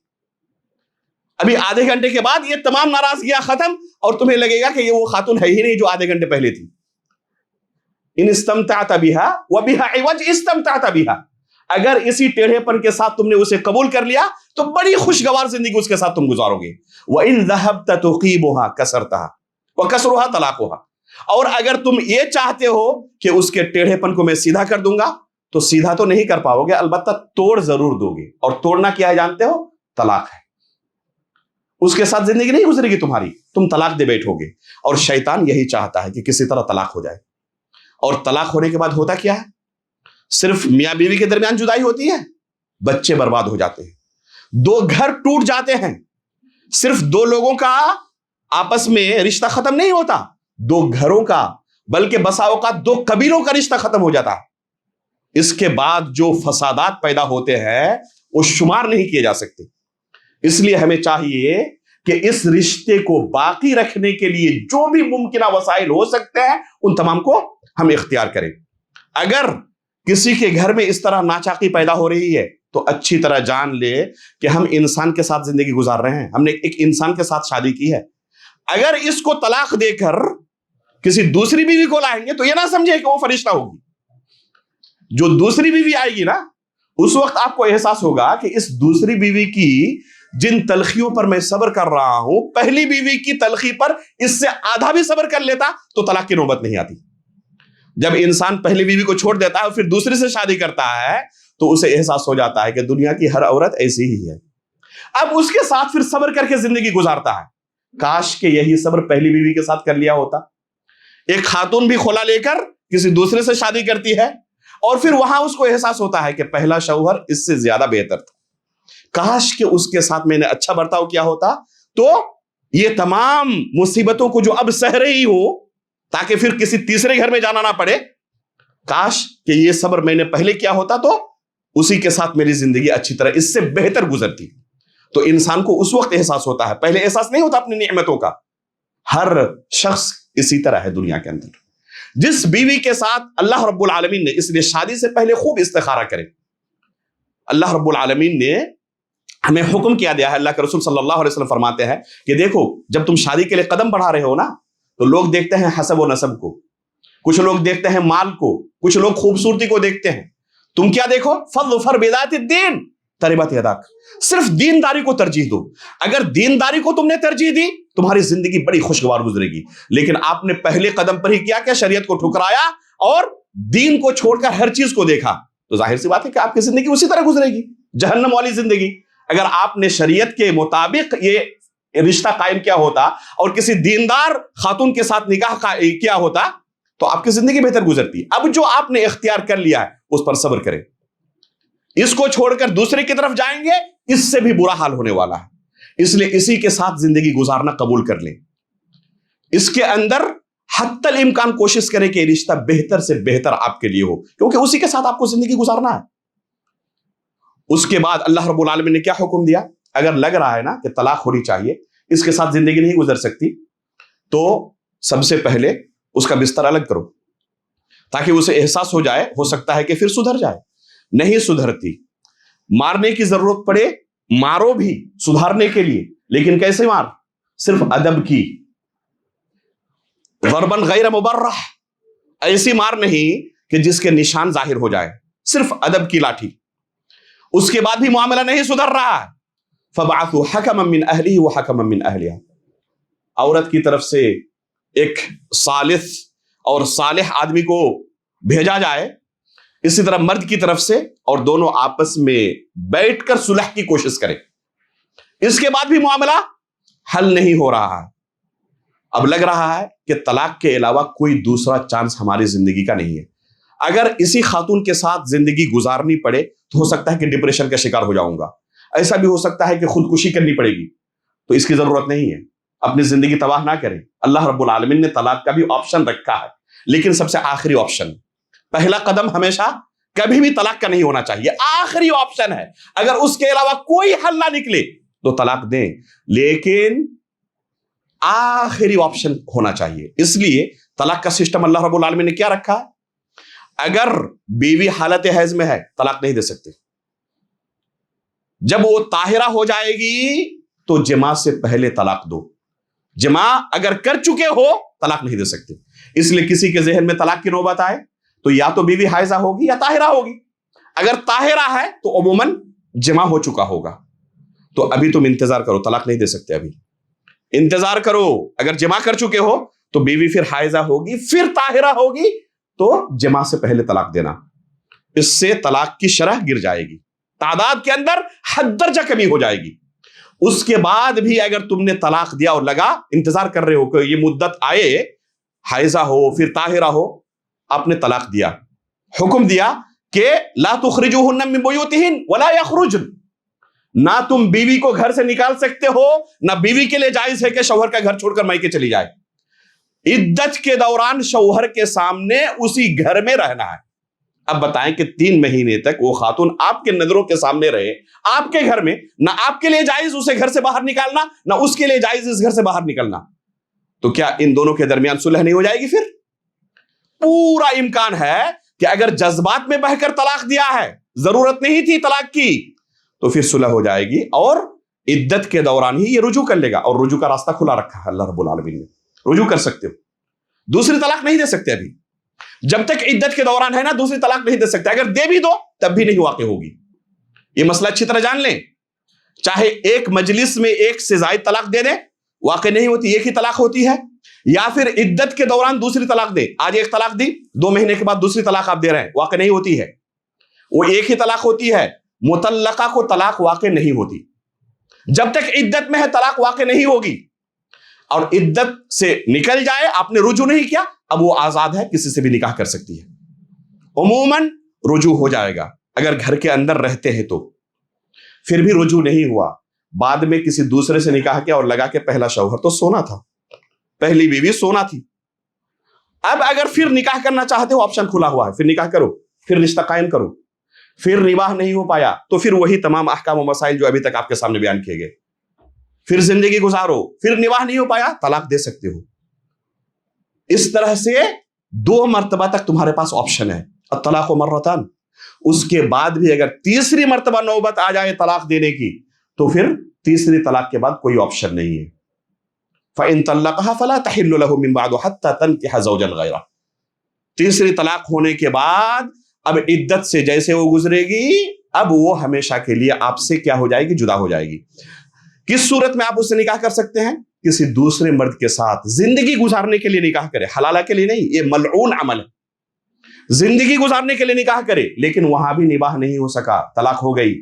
ابھی آدھے گھنٹے کے بعد یہ تمام ناراضگیاں ختم، اور تمہیں لگے گا کہ یہ وہ خاتون ہے ہی نہیں جو آدھے گھنٹے پہلے تھی۔ ان استمتعت بها وبها عوج استمتعت بها، اگر اسی ٹیڑھے پن کے ساتھ تم نے اسے قبول کر لیا تو بڑی خوشگوار زندگی اس کے ساتھ تم گزارو گے۔ وَإِن ذَهَبْتَ تُقِيمُهَا كَسَرْتَهَا وَكَسْرُهَا طَلَاقُهَا، اور اگر تم یہ چاہتے ہو کہ اس کے ٹیڑھے پن کو میں سیدھا کر دوں گا تو سیدھا تو نہیں کر پاؤ گے، البتہ توڑ ضرور دو گے، اور توڑنا کیا ہے جانتے ہو؟ طلاق ہے۔ اس کے ساتھ زندگی نہیں گزرے گی تمہاری، تم طلاق دے بیٹھو گے، اور شیطان یہی چاہتا ہے کہ کسی طرح طلاق ہو جائے۔ اور طلاق ہونے کے بعد ہوتا کیا ہے؟ صرف میاں بیوی کے درمیان جدائی ہوتی ہے، بچے برباد ہو جاتے ہیں، دو گھر ٹوٹ جاتے ہیں، صرف دو لوگوں کا آپس میں رشتہ ختم نہیں ہوتا، دو گھروں کا بلکہ بسا اوقات دو قبیلوں کا رشتہ ختم ہو جاتا ہے۔ اس کے بعد جو فسادات پیدا ہوتے ہیں وہ شمار نہیں کیے جا سکتے۔ اس لیے ہمیں چاہیے کہ اس رشتے کو باقی رکھنے کے لیے جو بھی ممکنہ وسائل ہو سکتے ہیں ان تمام کو ہم اختیار کریں۔ اگر کسی کے گھر میں اس طرح ناچاقی پیدا ہو رہی ہے تو اچھی طرح جان لے کہ ہم انسان کے ساتھ زندگی گزار رہے ہیں، ہم نے ایک انسان کے ساتھ شادی کی ہے۔ اگر اس کو طلاق دے کر کسی دوسری بیوی کو لائیں گے تو یہ نہ سمجھے کہ وہ فرشتہ ہوگی۔ جو دوسری بیوی آئے گی نا، اس وقت آپ کو احساس ہوگا کہ اس دوسری بیوی کی جن تلخیوں پر میں صبر کر رہا ہوں، پہلی بیوی کی تلخی پر اس سے آدھا بھی صبر کر لیتا تو طلاق کی نوبت نہیں آتی۔ جب انسان پہلی بیوی کو چھوڑ دیتا ہے اور پھر دوسرے سے شادی کرتا ہے تو اسے احساس ہو جاتا ہے کہ دنیا کی ہر عورت ایسی ہی ہے۔ اب اس کے ساتھ پھر صبر کر کے زندگی گزارتا ہے۔ کاش کہ یہی صبر پہلی بیوی کے ساتھ کر لیا ہوتا۔ ایک خاتون بھی خلا لے کر کسی دوسرے سے شادی کرتی ہے اور پھر وہاں اس کو احساس ہوتا ہے کہ پہلا شوہر اس سے زیادہ بہتر تھا، کاش کہ اس کے ساتھ میں نے اچھا برتاؤ کیا ہوتا تو یہ تمام مصیبتوں کو جو اب سہ رہی ہوں تاکہ پھر کسی تیسرے گھر میں جانا نہ پڑے، کاش کہ یہ صبر میں نے پہلے کیا ہوتا تو اسی کے ساتھ میری زندگی اچھی طرح اس سے بہتر گزرتی۔ تو انسان کو اس وقت احساس ہوتا ہے، پہلے احساس نہیں ہوتا اپنی نعمتوں کا۔ ہر شخص اسی طرح ہے دنیا کے اندر۔ جس بیوی کے ساتھ اللہ رب العالمین نے، اس لیے شادی سے پہلے خوب استخارہ کرے۔ اللہ رب العالمین نے ہمیں حکم کیا دیا ہے، اللہ کے رسول صلی اللہ علیہ وسلم فرماتے ہیں کہ دیکھو جب تم شادی کے لیے قدم بڑھا رہے ہو نا تو لوگ دیکھتے ہیں حسب و نسب کو، کچھ لوگ دیکھتے ہیں مال کو، کچھ لوگ خوبصورتی کو دیکھتے ہیں۔ تم کیا دیکھو؟ فظفر بذات الدین تربت یداک، صرف دینداری کو ترجیح دو۔ اگر دینداری کو تم نے ترجیح دی تمہاری زندگی بڑی خوشگوار گزرے گی، لیکن آپ نے پہلے قدم پر ہی کیا کہ شریعت کو ٹھکرایا اور دین کو چھوڑ کر ہر چیز کو دیکھا، تو ظاہر سی بات ہے کہ آپ کی زندگی اسی طرح گزرے گی، جہنم والی زندگی۔ اگر آپ نے شریعت کے مطابق یہ رشتہ قائم کیا ہوتا اور کسی دیندار خاتون کے ساتھ نکاح کیا ہوتا تو آپ کی زندگی بہتر گزرتی۔ اب جو آپ نے اختیار کر لیا ہے اس پر صبر کریں، اس کو چھوڑ کر دوسرے کی طرف جائیں گے اس سے بھی برا حال ہونے والا ہے۔ اس لیے اسی کے ساتھ زندگی گزارنا قبول کر لیں، اس کے اندر حتی الامکان کوشش کریں کہ رشتہ بہتر سے بہتر آپ کے لیے ہو، کیونکہ اسی کے ساتھ آپ کو زندگی گزارنا ہے۔ اس کے بعد اللہ رب العالمین نے کیا حکم دیا؟ اگر لگ رہا ہے نا کہ طلاق ہونی چاہیے، اس کے ساتھ زندگی نہیں گزر سکتی، تو سب سے پہلے اس کا بستر الگ کرو تاکہ اسے احساس ہو جائے، ہو سکتا ہے کہ پھر سدھر جائے۔ نہیں سدھرتی، مارنے کی ضرورت پڑے مارو بھی سدھارنے کے لیے، لیکن کیسے مار؟ صرف ادب کی، ضرباً غیر مبرح، ایسی مار نہیں کہ جس کے نشان ظاہر ہو جائے، صرف ادب کی لاٹھی۔ اس کے بعد بھی معاملہ نہیں سدھر رہا، فَبَعَثُوا حَكَمًا مِّنْ أَهْلِهِ وَحَكَمًا مِّنْ أَهْلِهَا، عورت کی طرف سے ایک صالح اور صالح آدمی کو بھیجا جائے، اسی طرح مرد کی طرف سے، اور دونوں آپس میں بیٹھ کر صلح کی کوشش کریں۔ اس کے بعد بھی معاملہ حل نہیں ہو رہا ہے، اب لگ رہا ہے کہ طلاق کے علاوہ کوئی دوسرا چانس ہماری زندگی کا نہیں ہے۔ اگر اسی خاتون کے ساتھ زندگی گزارنی پڑے تو ہو سکتا ہے کہ ڈپریشن کا شکار ہو جاؤں گا، ایسا بھی ہو سکتا ہے کہ خودکشی کرنی پڑے گی، تو اس کی ضرورت نہیں ہے۔ اپنی زندگی تباہ نہ کریں۔ اللہ رب العالمین نے طلاق کا بھی آپشن رکھا ہے، لیکن سب سے آخری آپشن، پہلا قدم ہمیشہ کبھی بھی طلاق کا نہیں ہونا چاہیے، آخری آپشن ہے۔ اگر اس کے علاوہ کوئی حل نہ نکلے تو طلاق دیں, لیکن آخری آپشن ہونا چاہیے. اس لیے طلاق کا سسٹم اللہ رب العالمین نے کیا رکھا ہے, اگر بیوی حالت حیض میں ہے طلاق نہیں دے سکتے. جب وہ طاہرہ ہو جائے گی تو جماع سے پہلے طلاق دو. جماع اگر کر چکے ہو طلاق نہیں دے سکتے. اس لیے کسی کے ذہن میں طلاق کی نوبت آئے تو یا تو بیوی حائضہ ہوگی یا طاہرہ ہوگی. اگر طاہرہ ہے تو عموماً جماع ہو چکا ہوگا, تو ابھی تم انتظار کرو, طلاق نہیں دے سکتے, ابھی انتظار کرو. اگر جماع کر چکے ہو تو بیوی پھر حائضہ ہوگی, پھر طاہرہ ہوگی, تو جماع سے پہلے طلاق دینا. اس سے طلاق کی شرح گر جائے گی, تعداد کے اندر حد درجہ کمی ہو جائے گی. اس کے بعد بھی اگر تم نے طلاق دیا اور لگا انتظار کر رہے ہو کہ یہ مدت آئے, حائضہ ہو پھر طاہرہ ہو, آپ نے طلاق دیا, حکم دیا کہ لا تخرجوهن من بیوتہن ولا یخرجن, نہ تم بیوی کو گھر سے نکال سکتے ہو, نہ بیوی کے لیے جائز ہے کہ شوہر کا گھر چھوڑ کر میکے چلی جائے. عدت کے دوران شوہر کے سامنے اسی گھر میں رہنا ہے. اب بتائیں کہ 3 مہینے تک وہ خاتون آپ کے نظروں کے سامنے رہے, آپ کے گھر میں, نہ آپ کے لیے جائز اسے گھر سے باہر نکالنا, نہ اس کے لیے جائز اس گھر سے باہر نکلنا, تو کیا ان دونوں کے درمیان صلح نہیں ہو جائے گی؟ پھر پورا امکان ہے کہ اگر جذبات میں بہ کر طلاق دیا ہے, ضرورت نہیں تھی طلاق کی, تو پھر صلح ہو جائے گی اور عدت کے دوران ہی یہ رجوع کر لے گا. اور رجوع کا راستہ کھلا رکھا ہے اللہ رب العالمین نے, رجوع کر سکتے ہو. دوسری طلاق نہیں دے سکتے ابھی, جب تک عدت کے دوران ہے نا دوسری طلاق نہیں دے سکتے. اگر دے بھی دو تب بھی نہیں واقع ہوگی. یہ مسئلہ اچھی طرح جان لیں. چاہے ایک مجلس میں ایک سے زائد طلاق دے دیں, واقع نہیں ہوتی, ایک ہی طلاق ہوتی ہے. یا پھر عدت کے دوران دوسری طلاق دے, آج ایک طلاق دی, 2 مہینے کے بعد دوسری طلاق آپ دے رہے ہیں, واقع نہیں ہوتی ہے. وہ ایک ہی طلاق ہوتی ہے. مطلقہ کو طلاق واقع نہیں ہوتی. جب تک عدت میں ہے طلاق واقع نہیں ہوگی. اور عدت سے نکل جائے, آپ نے رجوع نہیں کیا, اب وہ آزاد ہے, کسی سے بھی نکاح کر سکتی ہے. عموماً رجوع ہو جائے گا اگر گھر کے اندر رہتے ہیں تو. پھر بھی رجوع نہیں ہوا, بعد میں کسی دوسرے سے نکاح کیا اور لگا کہ پہلا شوہر تو سونا تھا, پہلی بیوی سونا تھی. اب اگر پھر نکاح کرنا چاہتے ہو آپشن کھلا ہوا ہے, پھر نکاح کرو, پھر رشتہ قائم کرو. پھر نباہ نہیں ہو پایا تو پھر وہی تمام احکام و مسائل جو ابھی تک آپ کے سامنے بیان کیے گئے, پھر زندگی گزارو. پھر نباہ نہیں ہو پایا, طلاق دے سکتے ہو. اس طرح سے 2 مرتبہ تک تمہارے پاس آپشن ہے, الطلاق مرتان. اس کے بعد بھی اگر تیسری مرتبہ نوبت آ جائے طلاق دینے کی, تو پھر تیسری طلاق کے بعد کوئی آپشن نہیں ہے. فَإِن طَلَّقَهَا فَلَا تَحِلُّ لَهُ مِن بَعْدُ حَتَّى تَنكِحَ زَوْجًا غَيْرَهُ. تیسری طلاق ہونے کے بعد اب عدت سے جیسے وہ گزرے گی, اب وہ ہمیشہ کے لیے آپ سے کیا ہو جائے گی, جدا ہو جائے گی. کس صورت میں آپ اس سے نکاح کر سکتے ہیں؟ کسی دوسرے مرد کے ساتھ زندگی گزارنے کے لیے نکاح کرے, حلالہ کے لیے نہیں, یہ ملعون عمل ہے. زندگی گزارنے کے لیے نکاح کرے, لیکن وہاں بھی نباہ نہیں ہو سکا, طلاق ہو گئی,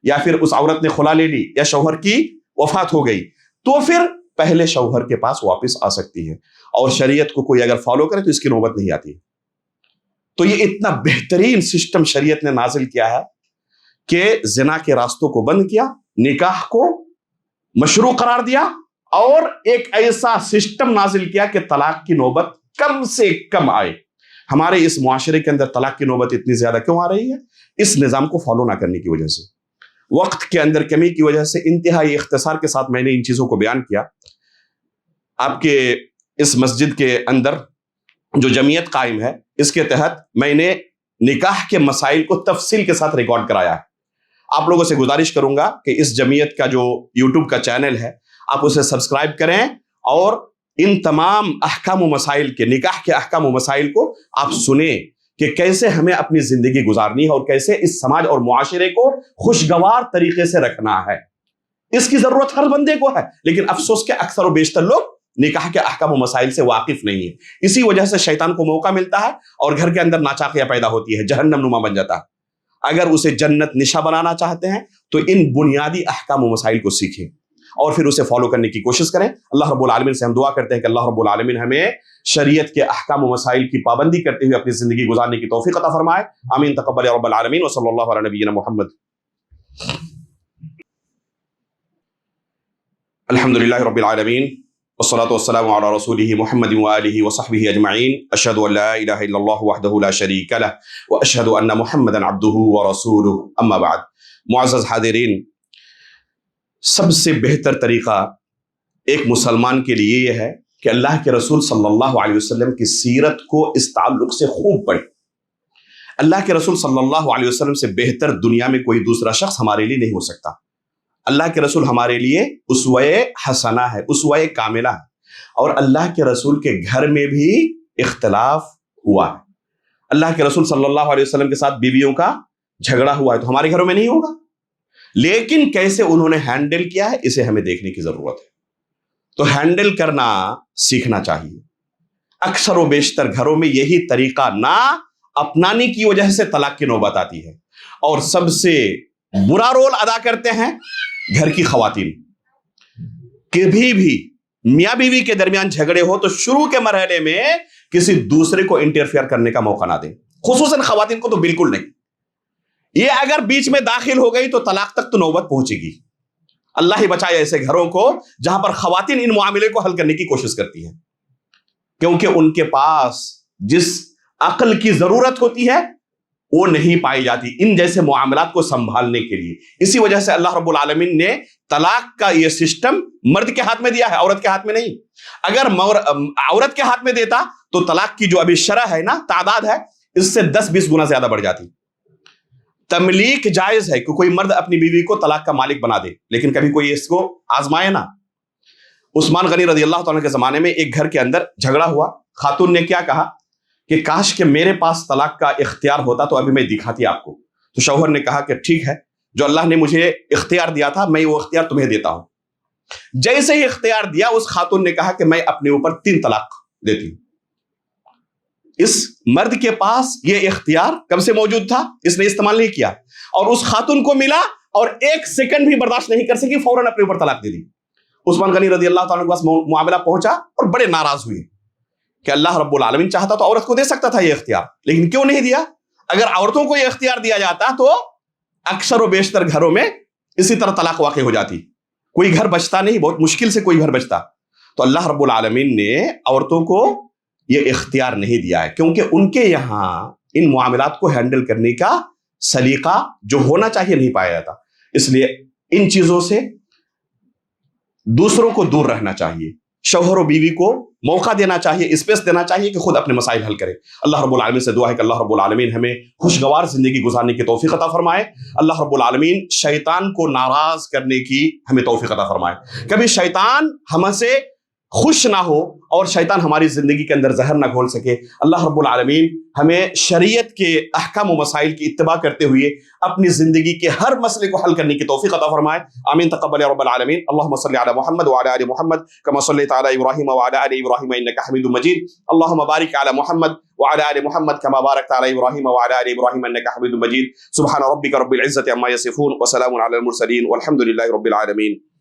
یا پھر اس عورت نے خلا لے لی, یا شوہر کی وفات ہو گئی, تو پھر پہلے شوہر کے پاس واپس آ سکتی ہے. اور شریعت کو کوئی اگر فالو کرے تو اس کی نوبت نہیں آتی. تو یہ اتنا بہترین سسٹم شریعت نے نازل کیا ہے کہ زنا کے راستوں کو بند کیا, نکاح کو مشروع قرار دیا, اور ایک ایسا سسٹم نازل کیا کہ طلاق کی نوبت کم سے کم آئے. ہمارے اس معاشرے کے اندر طلاق کی نوبت اتنی زیادہ کیوں آ رہی ہے؟ اس نظام کو فالو نہ کرنے کی وجہ سے, وقت کے اندر کمی کی وجہ سے. انتہائی اختصار کے ساتھ میں نے ان چیزوں کو بیان کیا. آپ کے اس مسجد کے اندر جو جمعیت قائم ہے, اس کے تحت میں نے نکاح کے مسائل کو تفصیل کے ساتھ ریکارڈ کرایا ہے. آپ لوگوں سے گزارش کروں گا کہ اس جمعیت کا جو یوٹیوب کا چینل ہے, آپ اسے سبسکرائب کریں, اور ان تمام احکام و مسائل کے, نکاح کے احکام و مسائل کو آپ سنیں کہ کیسے ہمیں اپنی زندگی گزارنی ہے, اور کیسے اس سماج اور معاشرے کو خوشگوار طریقے سے رکھنا ہے. اس کی ضرورت ہر بندے کو ہے, لیکن افسوس کہ اکثر و بیشتر لوگ نکاح کے احکام و مسائل سے واقف نہیں ہیں. اسی وجہ سے شیطان کو موقع ملتا ہے اور گھر کے اندر ناچاقیاں پیدا ہوتی ہے, جہنم نما بن جاتا ہے. اگر اسے جنت نشا بنانا چاہتے ہیں تو ان بنیادی احکام و مسائل کو سیکھیں اور پھر اسے فالو کرنے کی کوشش کریں. اللہ رب العالمین سے ہم دعا کرتے ہیں کہ اللہ رب العالمین ہمیں شریعت کے احکام و مسائل کی پابندی کرتے ہوئے اپنی زندگی گزارنے کی توفیق عطا فرمائے. آمین تقبل یا رب العالمین. وصلی اللہ علی نبینا محمد. الحمدللہ رب العالمین, والصلاة والسلام على رسوله محمد وآله وصحبه أجمعين. أشهد أن لا إله إلا الله وحده لا شريك له وأشهد أن محمدا عبده ورسوله. أما بعد. معزز حاضرین, سب سے بہتر طریقہ ایک مسلمان کے لیے یہ ہے کہ اللہ کے رسول صلی اللہ علیہ وسلم کی سیرت کو اس تعلق سے خوب پڑھے. اللہ کے رسول صلی اللہ علیہ وسلم سے بہتر دنیا میں کوئی دوسرا شخص ہمارے لیے نہیں ہو سکتا. اللہ کے رسول ہمارے لیے اسوہ حسنہ ہے، اسوہ کاملہ ہے. اور اللہ کے رسول کے گھر میں بھی اختلاف ہوا ہے. اللہ کے رسول صلی اللہ علیہ وسلم کے ساتھ بیویوں کا جھگڑا ہوا ہے، تو ہمارے گھروں میں نہیں ہوگا. لیکن کیسے انہوں نے ہینڈل کیا ہے اسے ہمیں دیکھنے کی ضرورت ہے. تو ہینڈل کرنا سیکھنا چاہیے. اکثر و بیشتر گھروں میں یہی طریقہ نہ اپنانے کی وجہ سے طلاق کی نوبت آتی ہے، اور سب سے برا رول ادا کرتے ہیں گھر کی خواتین. کبھی بھی میاں بیوی کے درمیان جھگڑے ہو تو شروع کے مرحلے میں کسی دوسرے کو انٹرفیئر کرنے کا موقع نہ دیں، خصوصاً خواتین کو تو بالکل نہیں. یہ اگر بیچ میں داخل ہو گئی تو طلاق تک تو نوبت پہنچے گی. اللہ ہی بچائے ایسے گھروں کو جہاں پر خواتین ان معاملے کو حل کرنے کی کوشش کرتی ہیں، کیونکہ ان کے پاس جس عقل کی ضرورت ہوتی ہے وہ نہیں پائی جاتی ان جیسے معاملات کو سنبھالنے کے لیے. اسی وجہ سے اللہ رب العالمین نے طلاق کا یہ سسٹم مرد کے ہاتھ میں دیا ہے، عورت کے ہاتھ میں نہیں. اگر عورت کے ہاتھ میں دیتا تو طلاق کی جو ابھی شرح ہے نا، تعداد ہے، اس سے 10-20 گنا زیادہ بڑھ جاتی. تملیک جائز ہے کہ کوئی مرد اپنی بیوی کو طلاق کا مالک بنا دے، لیکن کبھی کوئی اس کو آزمائے نا. عثمان غنی رضی اللہ تعالیٰ کے زمانے میں ایک گھر کے اندر جھگڑا ہوا. خاتون نے کیا کہا کہ کاش کہ میرے پاس طلاق کا اختیار ہوتا تو ابھی میں دکھاتی آپ کو. تو شوہر نے کہا کہ ٹھیک ہے، جو اللہ نے مجھے اختیار دیا تھا میں وہ اختیار تمہیں دیتا ہوں. جیسے ہی اختیار دیا اس خاتون نے کہا کہ میں اپنے اوپر 3 طلاق دیتی ہوں. اس مرد کے پاس یہ اختیار کب سے موجود تھا، اس نے استعمال نہیں کیا، اور اس خاتون کو ملا اور 1 سیکنڈ بھی برداشت نہیں کر سکی، فوراً اپنے اوپر طلاق دے دی. عثمان غنی رضی اللہ تعالیٰ کے پاس معاملہ پہنچا اور بڑے ناراض ہوئے کہ اللہ رب العالمین چاہتا تو عورت کو دے سکتا تھا یہ اختیار، لیکن کیوں نہیں دیا؟ اگر عورتوں کو یہ اختیار دیا جاتا تو اکثر و بیشتر گھروں میں اسی طرح طلاق واقع ہو جاتی. کوئی گھر بچتا نہیں، بہت مشکل سے کوئی گھر بچتا. تو اللہ رب العالمین نے عورتوں کو یہ اختیار نہیں دیا ہے، کیونکہ ان کے یہاں ان معاملات کو ہینڈل کرنے کا سلیقہ جو ہونا چاہیے نہیں پایا جاتا. اس لیے ان چیزوں سے دوسروں کو دور رہنا چاہیے. شوہر و بیوی کو موقع دینا چاہیے، اسپیس دینا چاہیے کہ خود اپنے مسائل حل کرے. اللہ رب العالمین سے دعا ہے کہ اللہ رب العالمین ہمیں خوشگوار زندگی گزارنے کی توفیق عطا فرمائے. اللہ رب العالمین شیطان کو ناراض کرنے کی ہمیں توفیق عطا فرمائے. کبھی شیطان ہم سے خوش نہ ہو اور شیطان ہماری زندگی کے اندر زہر نہ گھول سکے. اللہ رب العالمین ہمیں شریعت کے احکام و مسائل کی اتباع کرتے ہوئے اپنی زندگی کے ہر مسئلے کو حل کرنے کی توفیق عطا فرمائے. آمین تقبل یا رب العالمین. اللهم صل على محمد وعلى ال محمد كما صليت على ابراهيم وعلى ال ابراهيم انك حميد مجيد. اللهم بارك على محمد وعلى ال محمد كما باركت على ابراهيم وعلى ال ابراهيم انك حميد مجيد. سبحان ربك رب العزة عما يصفون وسلام على المرسلين والحمد لله رب العالمين.